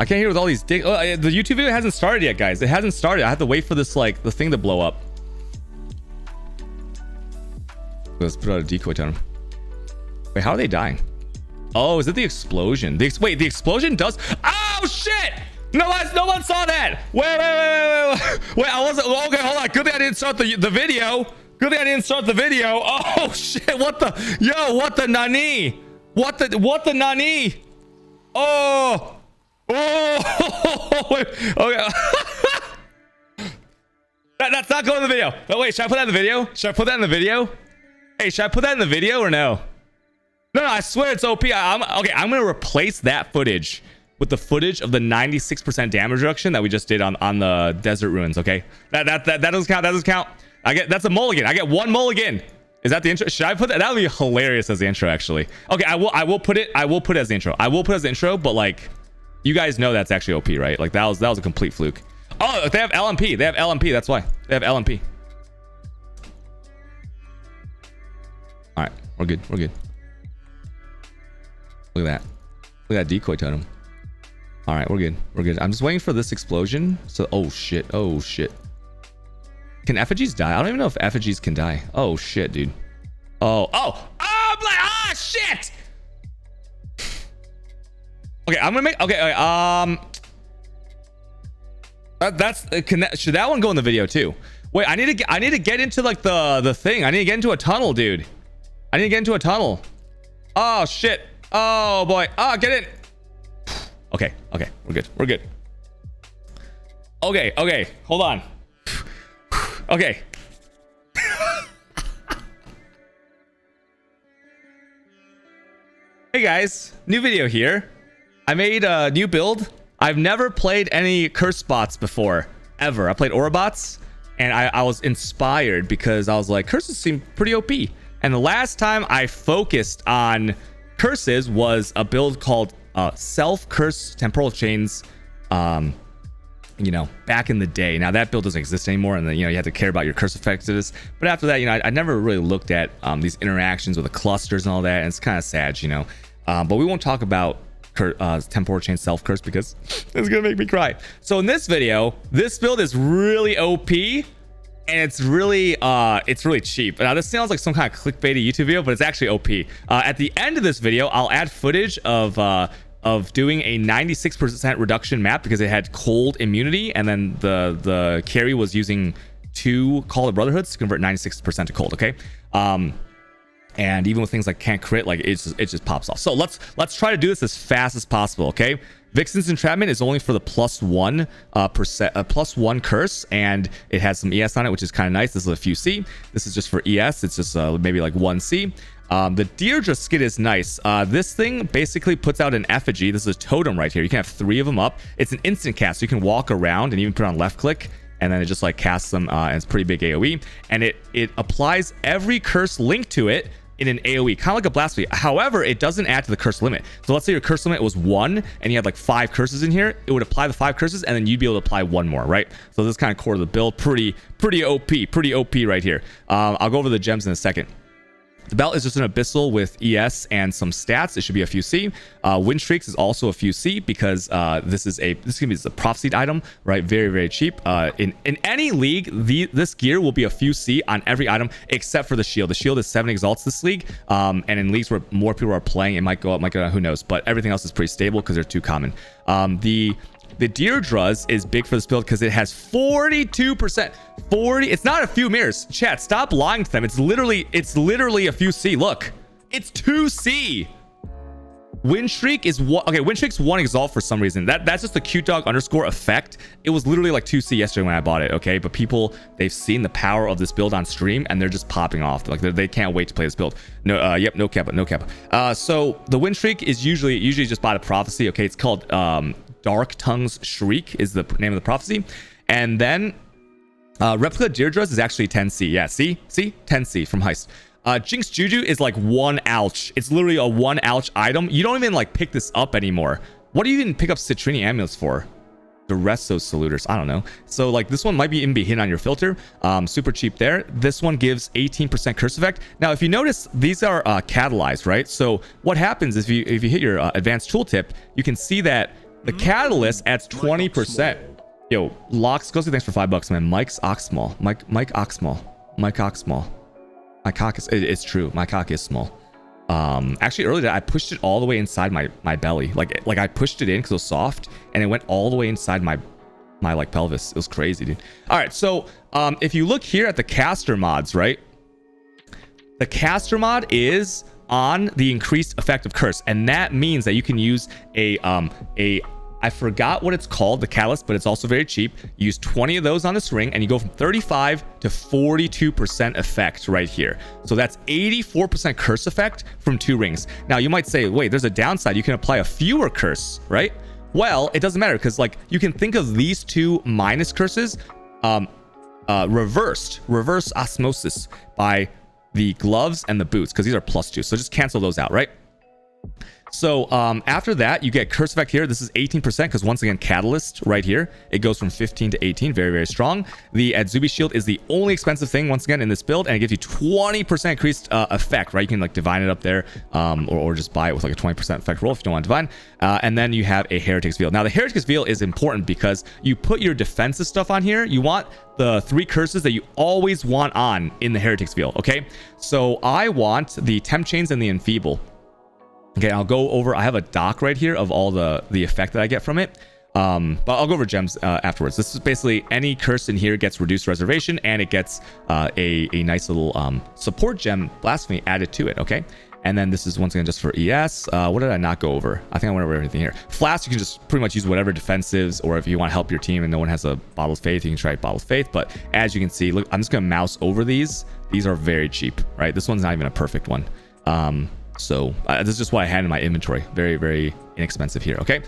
I can't hear with all these the YouTube video hasn't started yet, guys. It hasn't started. I have to wait for this, like, the thing to blow up. Let's put out a decoy on them. Wait, how are they dying? Oh, is it the explosion? Wait, the explosion does... Oh, shit! No one saw that! Wait. I wasn't... Okay, hold on. Good thing I didn't start the video. Good thing I didn't start the video. Oh, shit. What the... Yo, what the nani? What the nani? Oh... Oh, okay. That's not going in the video. Oh, wait, should I put that in the video? Should I put that in the video? Hey, should I put that in the video or no? No, I swear it's OP. Okay, I'm gonna replace that footage with the footage of the 96% damage reduction that we just did on the desert ruins. Okay, that doesn't count. That doesn't count. That's a mulligan. I get one mulligan. Is that the intro? Should I put that? That would be hilarious as the intro, actually. Okay, I will put it as the intro. I will put it as the intro, but like, you guys know that's actually OP, right? Like that was a complete fluke. Oh, they have LMP. They have LMP. That's why they have LMP. All right, we're good. We're good. Look at that. Look at that decoy totem. All right, we're good. We're good. I'm just waiting for this explosion. So, oh shit. Oh shit. Can effigies die? I don't even know if effigies can die. Oh shit, dude. Oh, I'm like, ah, shit. Okay, I'm gonna make. Okay, should that one go in the video too? Wait, I need to get into like the thing. I need to get into a tunnel, dude. I need to get into a tunnel. Oh shit. Oh boy. Oh, get in. Okay, we're good. We're good. Okay, hold on. Okay. Hey guys, new video here. I made a new build. I've never played any curse bots before, ever. I played Orobots, and I was inspired because I was like, curses seem pretty OP. And the last time I focused on curses was a build called Self-Curse Temporal Chains, you know, back in the day. Now that build doesn't exist anymore, and then, you know, you have to care about your curse effectiveness. But after that, you know, I never really looked at these interactions with the clusters and all that, and it's kind of sad, you know. But we won't talk about temporal chain self curse because it's gonna make me cry. So in this video, this build is really OP, and it's really cheap. Now this sounds like some kind of clickbaity YouTube video, but it's actually OP. At the end of this video, I'll add footage of doing a 96% reduction map because it had cold immunity, and then the carry was using 2 Call of Brotherhoods to convert 96% to cold. Okay. And even with things like can't crit, like it just pops off. So let's try to do this as fast as possible. Okay. Vixen's Entrapment is only for the +1 curse, and it has some ES on it, which is kind of nice. This is a few C. This is just for ES. It's just maybe like 1 C. The Deirdre skid is nice. This thing basically puts out an effigy. This is a totem right here. You can have 3 of them up. It's an instant cast, so you can walk around and even put on left click, and then it just like casts them, and it's pretty big AoE, and it applies every curse linked to it in an AoE, kind of like a blasphemy. However, it doesn't add to the curse limit. So let's say your curse limit was 1 and you had like 5 curses in here, it would apply the 5 curses, and then you'd be able to apply 1 more, right? So this is kind of core of the build. Pretty OP right here. I'll go over the gems in a second. The belt is just an abyssal with ES and some stats. It should be a few C. Wind Streaks is also a few C because this is gonna be a prophecy item, right? Very cheap. In any league, this gear will be a few C on every item except for the shield. The shield is 7 exalts this league, and in leagues where more people are playing, it might go up, might go down, who knows? But everything else is pretty stable because they're too common. The Deirdre's is big for this build because it has 42%. It's not a few mirrors. Chat, stop lying to them. It's literally a few C. Look, it's 2 C. Wind Streak is one. Okay, Wind Streak's 1 exalt for some reason. That's just the cute dog underscore effect. It was literally like 2 C yesterday when I bought it. Okay, but people, they've seen the power of this build on stream and they're just popping off. Like they can't wait to play this build. No, yep, no kappa. So the Wind Streak is usually just bought a prophecy. Okay, it's called Dark Tongue's Shriek is the name of the prophecy, and then Replica Deirdre's is actually 10C. Yeah, see 10C from Heist. Jinx Juju is like 1 ouch. It's literally a 1 ouch item. You don't even like pick this up anymore. What do you even pick up Citrini amulets for? The rest of saluters, I don't know. So like this one might even be hidden on your filter. Super cheap there. This one gives 18% curse effect. Now if you notice, these are catalyzed, right? So what happens if you hit your advanced tooltip, you can see that The Catalyst adds 20%. Yo, Locks, Ghosty, thanks for $5, man. Mike's Oxmall. Mike Oxmall. Mike Oxmall. My cock is, it's true. My cock is small. Actually earlier I pushed it all the way inside my belly. Like I pushed it in because it was soft and it went all the way inside my like pelvis. It was crazy, dude. All right, so if you look here at the caster mods, right? The caster mod is on the increased effective curse, and that means that you can use a I forgot what it's called, the Catalyst, but it's also very cheap. You use 20 of those on this ring and you go from 35 to 42% effect right here. So that's 84% curse effect from 2 rings. Now you might say, wait, there's a downside. You can apply a fewer curse, right? Well, it doesn't matter because like you can think of these 2 minus curses reverse osmosis by the gloves and the boots because these are +2. So just cancel those out, right? So after that, you get curse effect here. This is 18% because once again, Catalyst right here, it goes from 15 to 18. Very, very strong. The Adzubi Shield is the only expensive thing once again in this build, and it gives you 20% increased effect, right? You can like divine it up there or just buy it with like a 20% effect roll if you don't want to divine. And then you have a Heretic's Veil. Now the Heretic's Veil is important because you put your defensive stuff on here. You want the 3 curses that you always want on in the Heretic's Veil, okay? So I want the Temp Chains and the Enfeeble. Okay, I'll go over, I have a doc right here of all the effect that I get from it. But I'll go over gems afterwards. This is basically any curse in here gets reduced reservation, and it gets a nice little support gem, Blasphemy, added to it, okay? And then this is once again just for ES. What did I not go over? I think I went over everything here. Flask, you can just pretty much use whatever defensives, or if you want to help your team and no one has a Bottle of Faith, you can try Bottle of Faith. But as you can see, look, I'm just going to mouse over these. These are very cheap, right? This one's not even a perfect one. So this is just what I had in my inventory. Very, very inexpensive here, okay?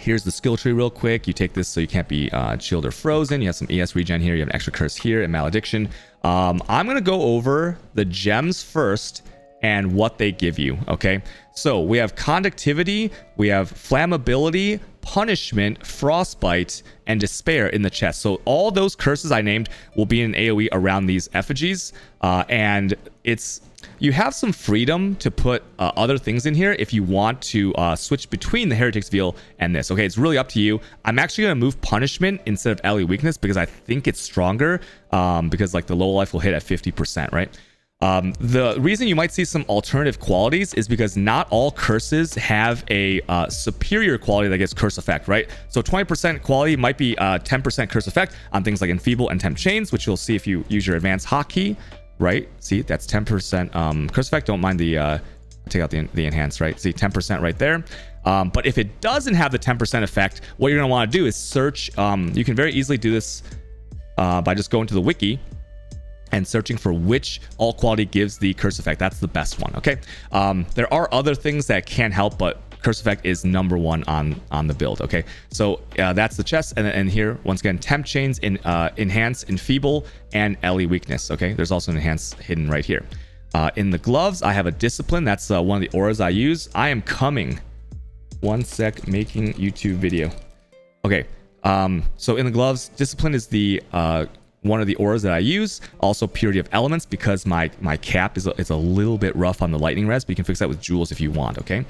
Here's the skill tree real quick. You take this so you can't be chilled or frozen. You have some ES regen here. You have an extra curse here and malediction. I'm going to go over the gems first and what they give you, okay? So we have conductivity, we have flammability, punishment, frostbite, and despair in the chest. So all those curses I named will be in AoE around these effigies. And you have some freedom to put other things in here if you want to switch between the Heretic's Veil and this. Okay, it's really up to you. I'm actually going to move punishment instead of LE weakness because I think it's stronger because like the low life will hit at 50%, right? The reason you might see some alternative qualities is because not all curses have a superior quality that gets curse effect, right? So 20% quality might be 10% curse effect on things like Enfeeble and Temp Chains, which you'll see if you use your advanced hotkey. Right, see, that's 10% curse effect. Don't mind the take out the enhanced, right? See, 10% right there. But if it doesn't have the 10% effect, what you're gonna want to do is search. You can very easily do this by just going to the wiki and searching for which all quality gives the curse effect. That's the best one, okay? There are other things that can help, but curse effect is number 1 on the build, okay? So that's the chest, and here once again, Temp Chains, in enhance, enfeeble, and LE weakness, okay? There's also an enhance hidden right here. In the gloves, I have a discipline. That's one of the auras I use. I am coming. 1 sec, making YouTube video. Okay, so in the gloves, discipline is the one of the auras that I use. Also Purity of Elements, because my cap is a little bit rough on the lightning res, but you can fix that with jewels if you want, okay?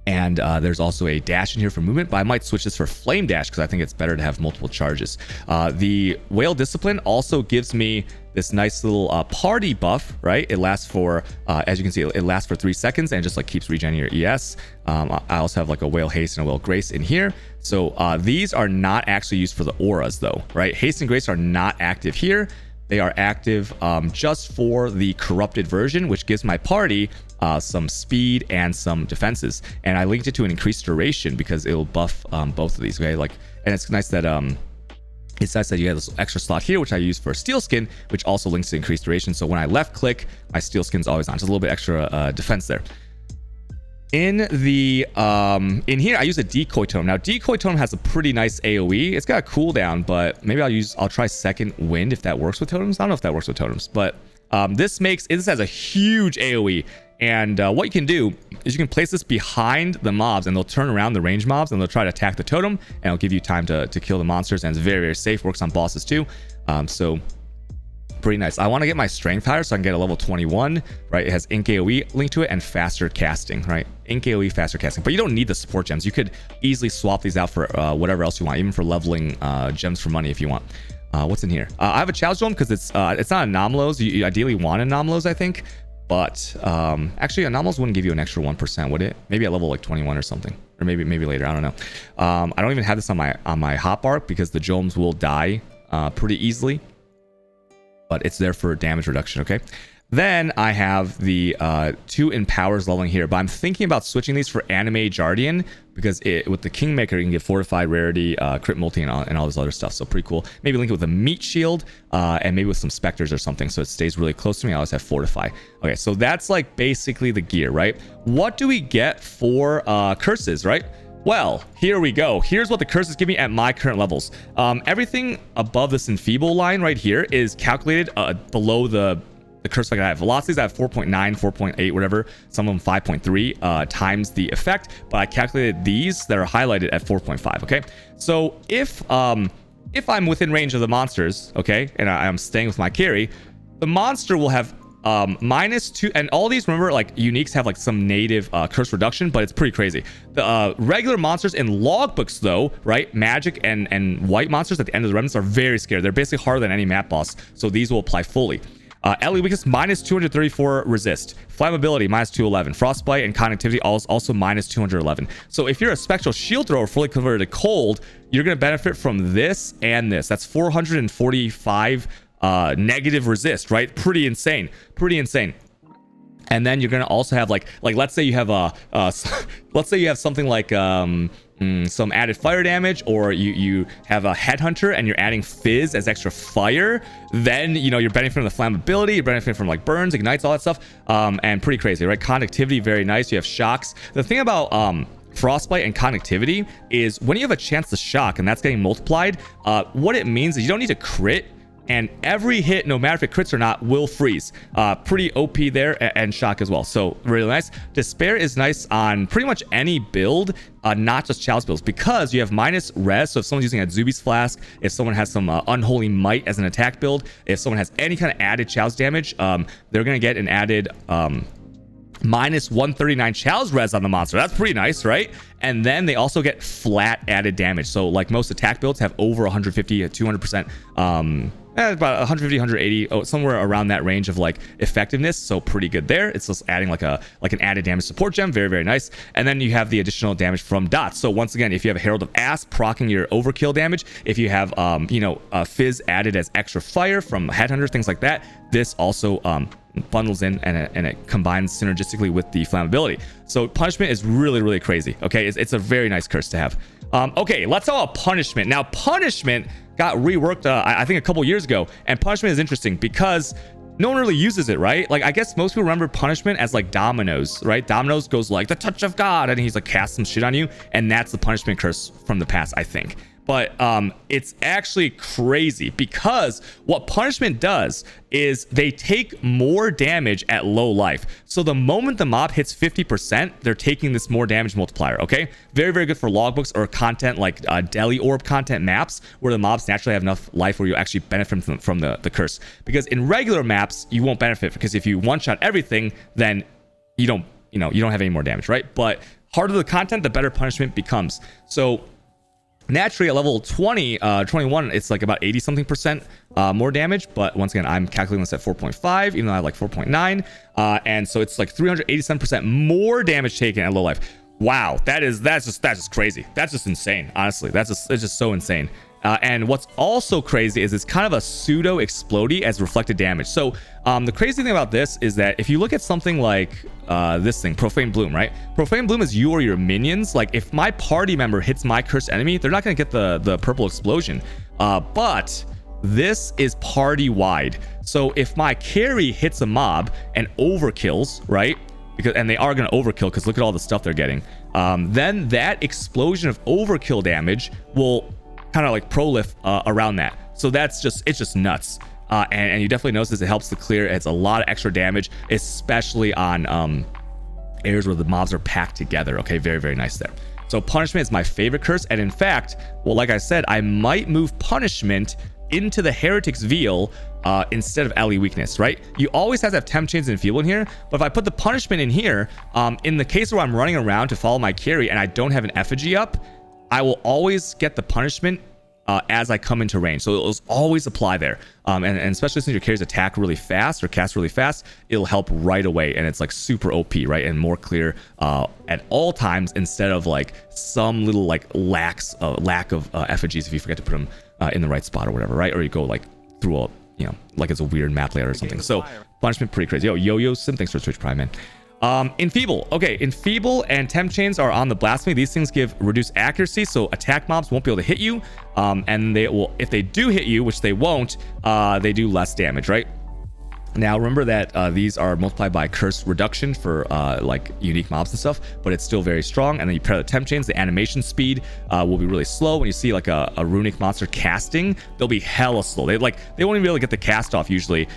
And there's also a dash in here for movement, but I might switch this for flame dash because I think it's better to have multiple charges. The whale discipline also gives me this nice little party buff, right? It lasts for, as you can see, it lasts for 3 seconds and just like keeps regenerating your ES. I also have like a whale haste and a whale grace in here. So these are not actually used for the auras though, right? Haste and grace are not active here. They are active just for the corrupted version, which gives my party some speed and some defenses. And I linked it to an increased duration because it'll buff both of these, okay? Like, and it's nice that you have this extra slot here, which I use for steel skin, which also links to increased duration. So when I left click, my steel skin's always on. Just a little bit extra defense there. In the in here, I use a decoy totem. Now, decoy totem has a pretty nice AoE. It's got a cooldown, but maybe I'll try second wind if that works with totems. I don't know if that works with totems, but this has a huge AoE. And what you can do is you can place this behind the mobs, and they'll turn around the range mobs, and they'll try to attack the totem, and it'll give you time to kill the monsters. And it's very, very safe. Works on bosses too. So Pretty nice. I want to get my strength higher so I can get a level 21, right? It has Ink AoE linked to it and faster casting, right? Ink AoE, faster casting. But you don't need the support gems. You could easily swap these out for whatever else you want, even for leveling gems for money if you want. What's in here? I have a Chalice Dome because it's not Anomalous. You ideally want Anomalous, I think. But actually, Anomalous wouldn't give you an extra 1%, would it? Maybe at level like 21 or something. Or maybe later. I don't know. I don't even have this on my hotbar because the Jomes will die pretty easily. But it's there for damage reduction, okay? Then I have the 2 Empowers leveling here, but I'm thinking about switching these for Anime Jardian because with the Kingmaker, you can get Fortified, Rarity, Crit Multi, and all this other stuff, so pretty cool. Maybe link it with a Meat Shield and maybe with some Specters or something, so it stays really close to me. I always have Fortify. Okay, so that's like basically the gear, right? What do we get for curses, right? Well, here we go. Here's what the curses give me at my current levels. Everything above this Enfeeble line right here is calculated below the curse like I have. Velocities I have 4.9, 4.8, whatever. Some of them 5.3 times the effect. But I calculated these that are highlighted at 4.5. Okay, so if I'm within range of the monsters, okay, and I'm staying with my carry, the monster will have -2, and all these, remember, like uniques have like some native curse reduction, but it's pretty crazy. The regular monsters in logbooks though, right, magic and white monsters at the end of the remnants are very scared. They're basically harder than any map boss, so these will apply fully. Ellie weakness -234 resist, flammability -211, frostbite and connectivity also -211. So if you're a spectral shield thrower fully converted to cold, you're going to benefit from this and this. That's 445 negative resist, right? Pretty insane. And then you're gonna also have like let's say you have let's say you have something like some added fire damage, or you have a headhunter and you're adding fizz as extra fire. Then you're benefiting from the flammability, you're benefiting from like burns, ignites, all that stuff, and pretty crazy, right? Conductivity, very nice. You have shocks. The thing about frostbite and connectivity is when you have a chance to shock and that's getting multiplied, what it means is you don't need to crit, and every hit, no matter if it crits or not, will freeze. Pretty OP there, and shock as well. So really nice. Despair is nice on pretty much any build, not just Chalice builds, because you have minus res. So if someone's using a Zuby's Flask, if someone has some Unholy Might as an attack build, if someone has any kind of added Chalice damage, they're going to get an added minus 139 Chalice res on the monster. That's pretty nice, right? And then they also get flat added damage. So like most attack builds have over 150 to 200%, about 150, 180, somewhere around that range of like effectiveness. So pretty good there. It's just adding like an added damage support gem. Very, very nice. And then you have the additional damage from dots. So once again, if you have a Herald of Asp procking your overkill damage, if you have fizz added as extra fire from headhunter, things like that, this also bundles in and it combines synergistically with the flammability. So punishment is really, really crazy. Okay, it's a very nice curse to have. Okay, let's talk about punishment. Now punishment got reworked I think a couple years ago, and punishment is interesting because no one really uses it, right? Like I guess most people remember punishment as like Dominoes, right? Dominoes goes like the touch of God, and he's like casts some shit on you, and that's the punishment curse from the past, I think. But it's actually crazy because what punishment does is they take more damage at low life. So the moment the mob hits 50%, they're taking this more damage multiplier, okay? Very, very good for logbooks or content like Deli Orb content maps where the mobs naturally have enough life where you actually benefit from the curse. Because in regular maps, you won't benefit because if you one-shot everything, then you don't have any more damage, right? But harder the content, the better punishment becomes. So naturally at level 21, it's like about 80 something percent more damage, but once again I'm calculating this at 4.5 even though I have like 4.9, and so it's like 387% more damage taken at low life. Wow, that's just crazy. That's just insane, honestly. It's just so insane. And what's also crazy is it's kind of a pseudo explodey as reflected damage. So the crazy thing about this is that if you look at something like this thing, Profane Bloom, right? Profane Bloom is you or your minions. Like if my party member hits my cursed enemy, they're not going to get the purple explosion. But this is party wide. So if my carry hits a mob and overkills, right? And they are going to overkill because look at all the stuff they're getting. Then that explosion of overkill damage will kind of like prolif around that. So it's just nuts. And you definitely notice this. It helps to clear. It's a lot of extra damage, especially on areas where the mobs are packed together. Okay, very, very nice there. So punishment is my favorite curse. And in fact, well, like I said, I might move punishment into the Heretics Veil instead of LE weakness, right? You always have to have temp chains and enfeeble in here, but if I put the punishment in here, in the case where I'm running around to follow my carry and I don't have an effigy up, I will always get the punishment as I come into range. So it'll always apply there. And especially since your carries attack really fast or cast really fast, it'll help right away. And it's like super OP, right? And more clear at all times instead of like some little like lack of effigies if you forget to put them in the right spot or whatever, right? Or you go like through a, you know, like it's a weird map layout or something. So punishment pretty crazy. Yo, Sim, thanks for Twitch Prime, man. Enfeeble. Okay, Enfeeble and Temp Chains are on the Blasphemy. These things give reduced accuracy, so attack mobs won't be able to hit you. And they will, if they do hit you, which they won't, they do less damage, right? Now, remember that these are multiplied by curse reduction for like unique mobs and stuff, but it's still very strong. And then you pair the Temp Chains, the animation speed will be really slow. When you see like a runic monster casting, they'll be hella slow. They won't even be able to get the cast off usually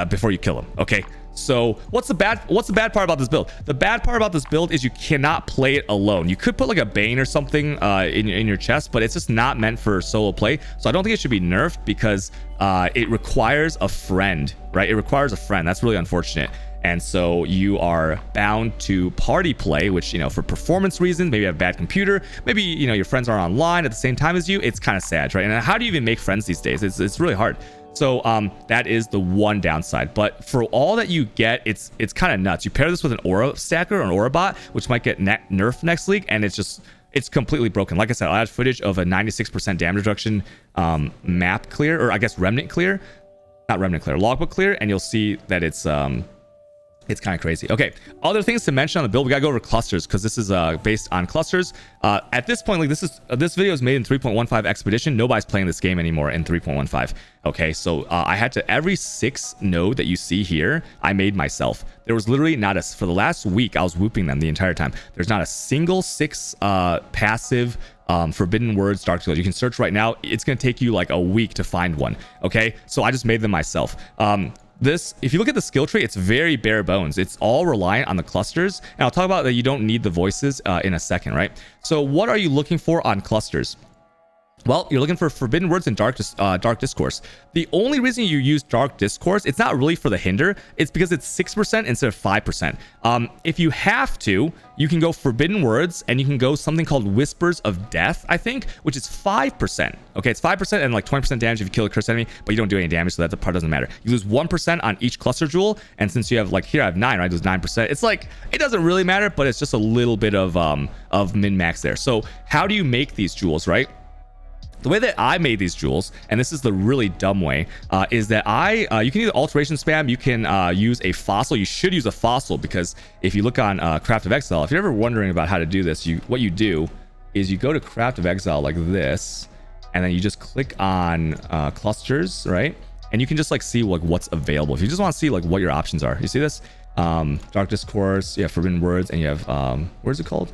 before you kill them, okay? So what's the bad part about this build? The bad part about this build is you cannot play it alone. You could put like a Bane or something in your chest, but it's just not meant for solo play. So I don't think it should be nerfed because it requires a friend, right? It requires a friend. That's really unfortunate. And so you are bound to party play, which, you know, for performance reasons, maybe you have a bad computer, maybe, you know, your friends are online at the same time as you. It's kind of sad, right? And how do you even make friends these days? It's really hard. So that is the one downside, but for all that you get, it's kind of nuts. You pair this with an aura stacker or an aura bot, which might get nerfed next league, and it's completely broken. Like I said, I had footage of a 96% damage reduction map clear, or I guess remnant clear, not remnant clear, logbook clear, and you'll see that it's kind of crazy. Okay, other things to mention on the build, we gotta go over clusters because this is based on clusters. At this point, like this video is made in 3.15 Expedition. Nobody's playing this game anymore in 3.15. Okay, so I had to, every 6 node that you see here, I made myself. There was literally not a, for the last week, I was whooping them the entire time. There's not a single 6 passive Forbidden Words Dark Skills. You can search right now. It's gonna take you like a week to find one. Okay, so I just made them myself. This, if you look at the skill tree, it's very bare bones. It's all reliant on the clusters. And I'll talk about that you don't need the voices in a second, right? So what are you looking for on clusters? Well, you're looking for Forbidden Words and Dark Discourse. The only reason you use Dark Discourse, it's not really for the hinder. It's because it's 6% instead of 5%. If you have to, you can go Forbidden Words and you can go something called Whispers of Death, I think, which is 5%. Okay, it's 5% and like 20% damage if you kill a cursed enemy, but you don't do any damage, so that part doesn't matter. You lose 1% on each cluster jewel, and since you have, like, here I have 9, right? There's 9%. It's like, it doesn't really matter, but it's just a little bit of min-max there. So how do you make these jewels, right? The way that I made these jewels, and this is the really dumb way, is that you can either alteration spam, you can use a fossil. You should use a fossil, because if you look on Craft of Exile, if you're ever wondering about how to do this, what you do is you go to Craft of Exile like this, and then you just click on clusters, right? And you can just like see like what's available. If you just want to see like what your options are, you see this? Dark Discourse, you have Forbidden Words, and you have what is it called?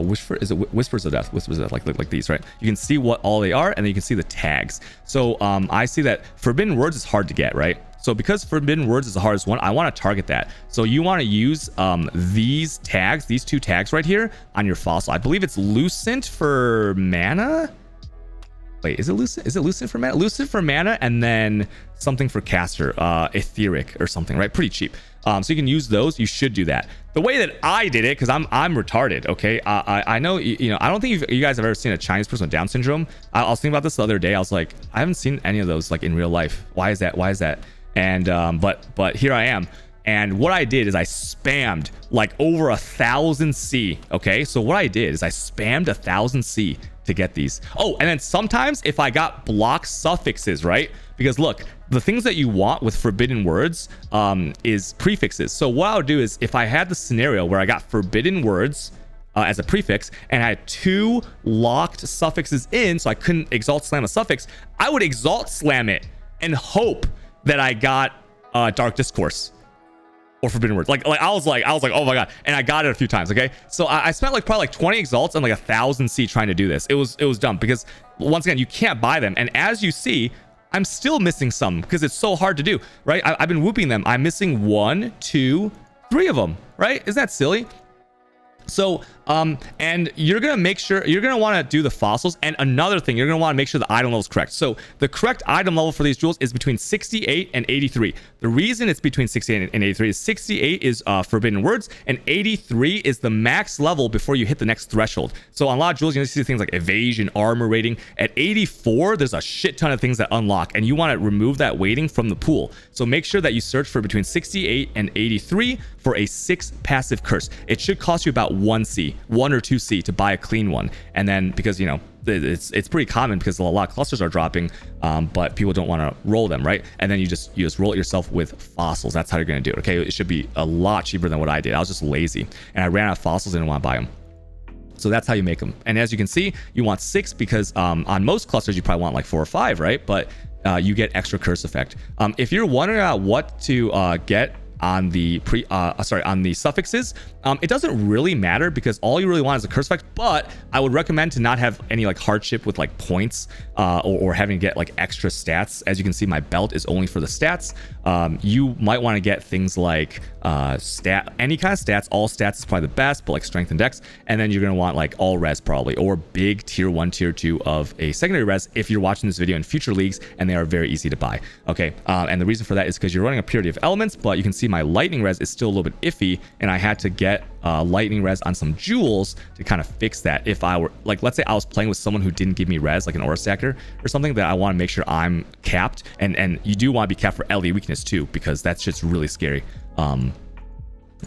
Whispers of Death, like these, right? You can see what all they are, and then you can see the tags. So I see that Forbidden Words is hard to get, right? So because Forbidden Words is the hardest one, I want to target that. So you want to use these tags, these 2 tags right here on your fossil. I believe it's Lucent for mana. Wait, is it Lucent? Is it Lucent for mana? Lucent for mana, and then something for caster, Etheric or something, right? Pretty cheap. So you can use those. You should do that. The way that I did it, because I'm retarded, okay? I know, you know, I don't think you guys have ever seen a Chinese person with Down syndrome. I was thinking about this the other day. I was like, I haven't seen any of those like in real life. Why is that? Why is that? And but here I am. And what I did is I spammed like over 1,000 C. Okay, so what I did is I spammed 1,000 C to get these. Oh, and then sometimes if I got block suffixes, right? Because look, the things that you want with Forbidden Words is prefixes. So what I would do is if I had the scenario where I got Forbidden Words as a prefix and I had 2 locked suffixes in, so I couldn't Exalt Slam a suffix, I would Exalt Slam it and hope that I got Dark Discourse or Forbidden Words. Like I was like, oh my god, and I got it a few times. Okay, so I spent like probably like 20 exalts and like 1,000 C trying to do this. It was dumb because once again you can't buy them, and as you see, I'm still missing some because it's so hard to do, right? I've been whooping them. I'm missing 1, 2, 3 of them, right? Isn't that silly? So, and you're going to make sure you're going to want to do the fossils. And another thing, you're going to want to make sure the item level is correct. So the correct item level for these jewels is between 68 and 83. The reason it's between 68 and 83 is 68 is forbidden words, and 83 is the max level before you hit the next threshold. So on a lot of jewels, you see things like evasion, armor rating. At 84, there's a shit ton of things that unlock, and you want to remove that weighting from the pool. So make sure that you search for between 68 and 83 for a 6 passive curse. It should cost you about 1 or 2 C to buy a clean one. And then, because, you know, it's pretty common because a lot of clusters are dropping, but people don't want to roll them, right? And then you just roll it yourself with fossils. That's how you're going to do it. Okay, it should be a lot cheaper than what I did. I was just lazy and I ran out of fossils and didn't want to buy them. So that's how you make them. And as you can see, you want 6 because on most clusters you probably want like 4 or 5, right? But you get extra curse effect. If you're wondering about what to get on the on the suffixes, it doesn't really matter because all you really want is a curse effect. But I would recommend to not have any like hardship with like points or having to get like extra stats. As you can see, my belt is only for the stats. You might want to get things like any kind of stats. All stats is probably the best, but like strength and dex. And then you're going to want like all res probably, or big tier 1 tier 2 of a secondary res if you're watching this video in future leagues, and they are very easy to buy. Okay, and the reason for that is because you're running a purity of elements, but you can see my lightning res is still a little bit iffy, and I had to get lightning res on some jewels to kind of fix that. If I were like, let's say I was playing with someone who didn't give me res, like an aura stacker or something, that I want to make sure I'm capped, and you do want to be capped for LE weakness too, because that's just really scary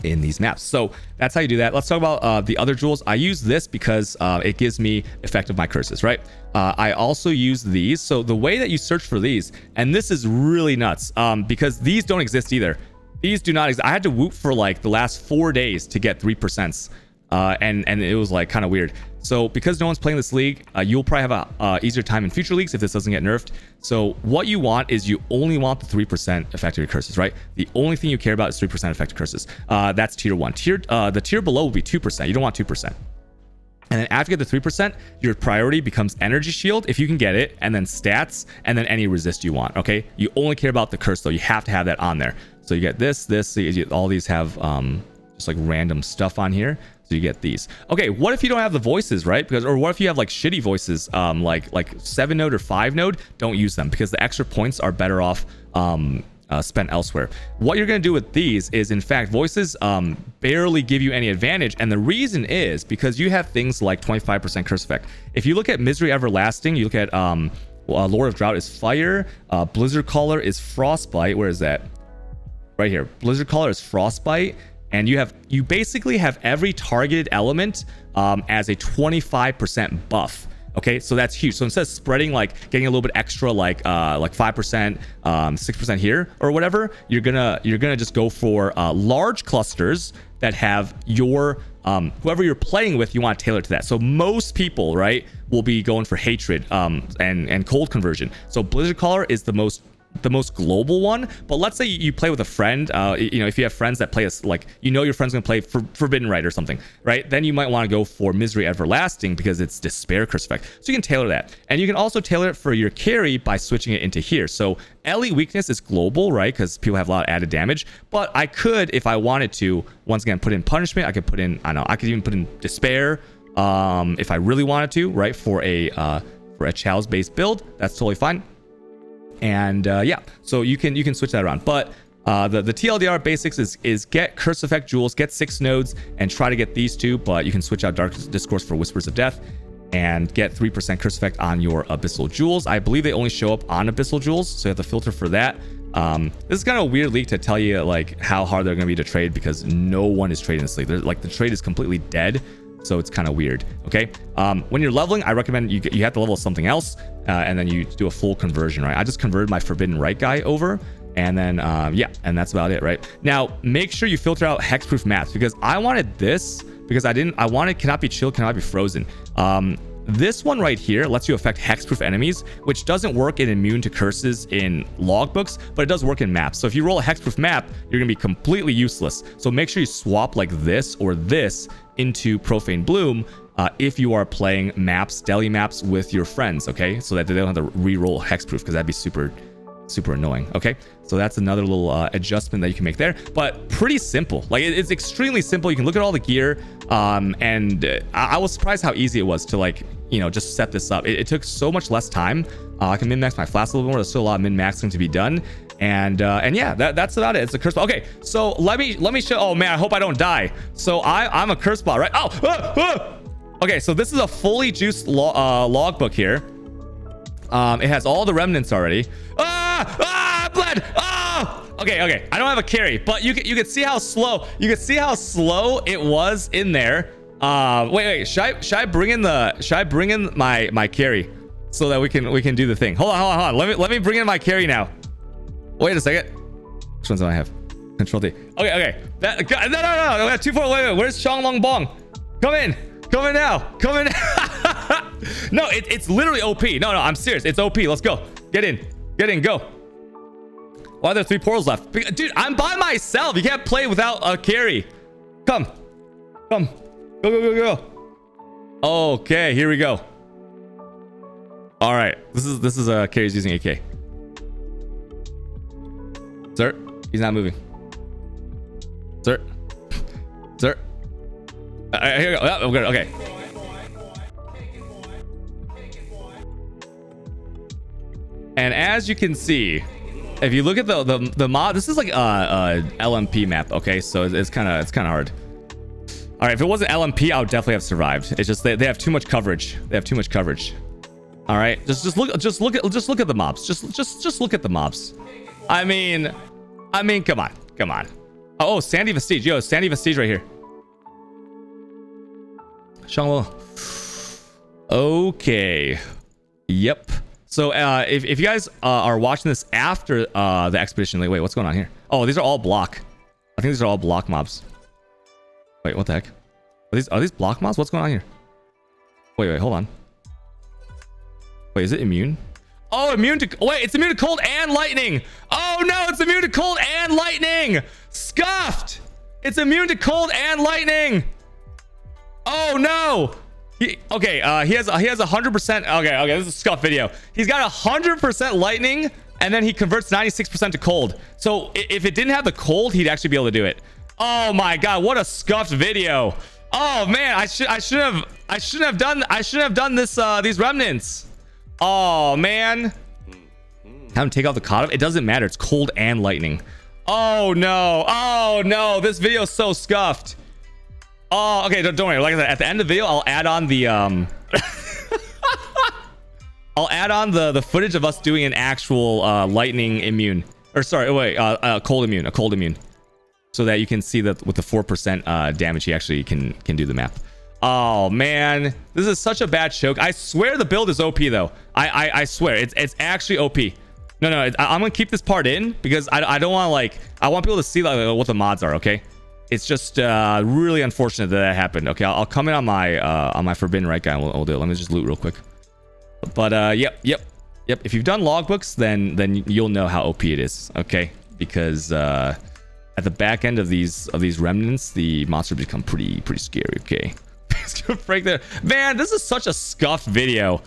in these maps. So that's how you do that. Let's talk about the other jewels. I use this because it gives me effect of my curses, right? I also use these. So the way that you search for these, and this is really nuts, because these don't exist either. These do not exist. I had to whoop for like the last 4 days to get 3%. And it was like kind of weird. So because no one's playing this league, you'll probably have a easier time in future leagues if this doesn't get nerfed. So what you want is you only want the 3% effective curses, right? The only thing you care about is 3% effective curses. That's tier 1. The tier below will be 2%. You don't want 2%. And then after you get the 3%, your priority becomes energy shield if you can get it, and then stats, and then any resist you want. Okay, you only care about the curse though. You have to have that on there. So you get this. All these have just like random stuff on here. So you get these. Okay, what if you don't have the voices, right? Because, or what if you have like shitty voices, like 7 node or 5 node? Don't use them because the extra points are better off spent elsewhere. What you're going to do with these is, in fact, voices barely give you any advantage, and the reason is because you have things like 25% curse effect. If you look at Misery Everlasting, you look at Lord of Drought is fire, Blizzard Caller is frostbite. Where is that? Right here. Blizzard Caller is frostbite, and you basically have every targeted element as a 25% buff. Okay, so that's huge. So instead of spreading, like getting a little bit extra, like 5%, 6% here or whatever, you're gonna just go for large clusters that have your whoever you're playing with. You want to tailor to that. So most people, right, will be going for hatred and cold conversion. So Blizzard Caller is the most global one. But let's say you play with a friend, if you have friends that play like, your friend's gonna play Forbidden Rite or something, right? Then you might want to go for Misery Everlasting because it's Despair curse effect. So you can tailor that, and you can also tailor it for your carry by switching it into here. So LE weakness is global, right? Because people have a lot of added damage. But I could, if I wanted to, once again, put in punishment. I could put in, I could even put in Despair if I really wanted to, right? For a Chalice based build, that's totally fine. And yeah, so you can switch that around. But the TLDR basics is get curse effect jewels, get 6 nodes, and try to get these 2. But you can switch out Dark Discourse for Whispers of Death and get 3% curse effect on your Abyssal Jewels. I believe they only show up on Abyssal Jewels, so you have to filter for that. This is kind of a weird league to tell you like how hard they're going to be to trade, because no one is trading this league. Like the trade is completely dead. So it's kind of weird. Okay, when you're leveling, I recommend you have to level something else, and then you do a full conversion, right? I just converted my Forbidden Rite guy over, and then yeah, and that's about it, right? Now make sure you filter out hexproof maps, because I wanted this because I wanted cannot be chilled, cannot be frozen. This one right here lets you affect hexproof enemies, which doesn't work in immune to curses in logbooks, but it does work in maps. So if you roll a hexproof map, you're gonna be completely useless. So make sure you swap like this or this into Profane Bloom if you are playing maps, daily maps with your friends, okay? So that they don't have to re-roll hexproof, because that'd be super super annoying. Okay, so that's another little adjustment that you can make there, but pretty simple. Like it's extremely simple. You can look at all the gear, and I was surprised how easy it was to, like, you know, just set this up. It took so much less time. I can min-max my flasks a little bit more. There's still a lot of min-maxing to be done, and yeah, that's about it. It's a curse bot. Okay, so let me show. Oh man, I hope I don't die. So I'm a curse bot, right? Okay, so this is a fully juiced logbook here. It has all the remnants already. Blood. Okay. I don't have a carry, but you can see how slow. You can see how slow it was in there. Wait. Should I bring in my carry so that we can do the thing? Hold on. Let me bring in my carry now. Wait a second. Which ones do I have? Control D. Okay. No. We got 2-4. Wait. Where's Shang Long Bong? Come in now. No, it's literally OP. No, I'm serious. It's OP. Let's go. Get in. Go. Why are there 3 portals left? Dude, I'm by myself. You can't play without a carry. Come. Go. Okay, here we go. All right. This is carries using AK. Sir, he's not moving. Sir. Here we go. Oh, good. Okay. And as you can see, if you look at the mod, this is like a LMP map. Okay, so it's kind of hard. All right, if it wasn't LMP, I would definitely have survived. It's just they have too much coverage. All right, just look at the mobs. Just look at the mobs. I mean, come on. Oh, Sandy Vestige. Yo, Sandy Vestige right here. Shanglo. Okay. Yep. So if you guys are watching this after the expedition, like, wait, what's going on here? Oh, these are all block. I think these are all block mobs. Wait, what the heck? Are these block mobs? What's going on here? Wait, hold on. Wait, is it immune? Oh, immune to... Wait, it's immune to cold and lightning. Oh, no, it's immune to cold and lightning. Scuffed. It's immune to cold and lightning. Oh, no. He has 100%. Okay, this is a scuff video. He's got 100% lightning, and then he converts 96% to cold. So if it didn't have the cold, he'd actually be able to do it. Oh my god, what a scuffed video. Oh man, I shouldn't have done this these remnants. Oh man. Have him take out the kata. It doesn't matter. It's cold and lightning. Oh no. This video is so scuffed. Oh, okay, don't worry. Like I said, at the end of the video, I'll add on the the footage of us doing an actual lightning immune. Or sorry, wait, cold immune. So that you can see that with the 4% damage, he actually can do the map. Oh man, this is such a bad choke. I swear the build is OP though. I swear it's actually OP. No, I'm gonna keep this part in because I don't want to, like, I want people to see like what the mods are. Okay. It's just really unfortunate that happened. Okay, I'll come in on my Forbidden Right guy and we'll do it. Let me just loot real quick. But yep. If you've done logbooks, then you'll know how OP it is. Okay, because at the back end of these remnants, the monsters become pretty scary. Okay, it's gonna break there. Man, this is such a scuffed video.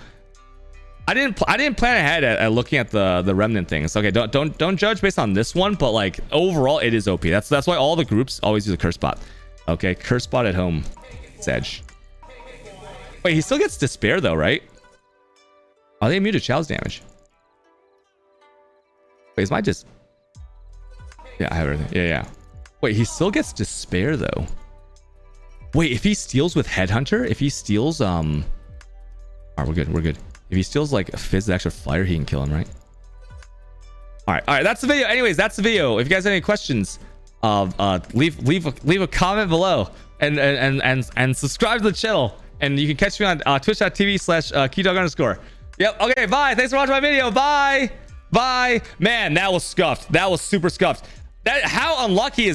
I didn't plan ahead at looking at the remnant things. Okay, don't judge based on this one, but like overall it is OP. That's why all the groups always use a curse bot. Okay, curse bot at home. Sedge. Wait, he still gets despair though, right? Are they immune to Chow's damage? Wait, is my just... Yeah, I have everything. Yeah. Wait, he still gets despair though. Wait, if he steals with Headhunter, if he steals alright, we're good. If he steals like a fizz extra fire, he can kill him, right? All right, that's the video. Anyways, that's the video. If you guys have any questions, leave a comment below and subscribe to the channel. And you can catch me on twitch.tv/keydog_. Yep. Okay. Bye. Thanks for watching my video. Bye. Man, that was scuffed. That was super scuffed. How unlucky is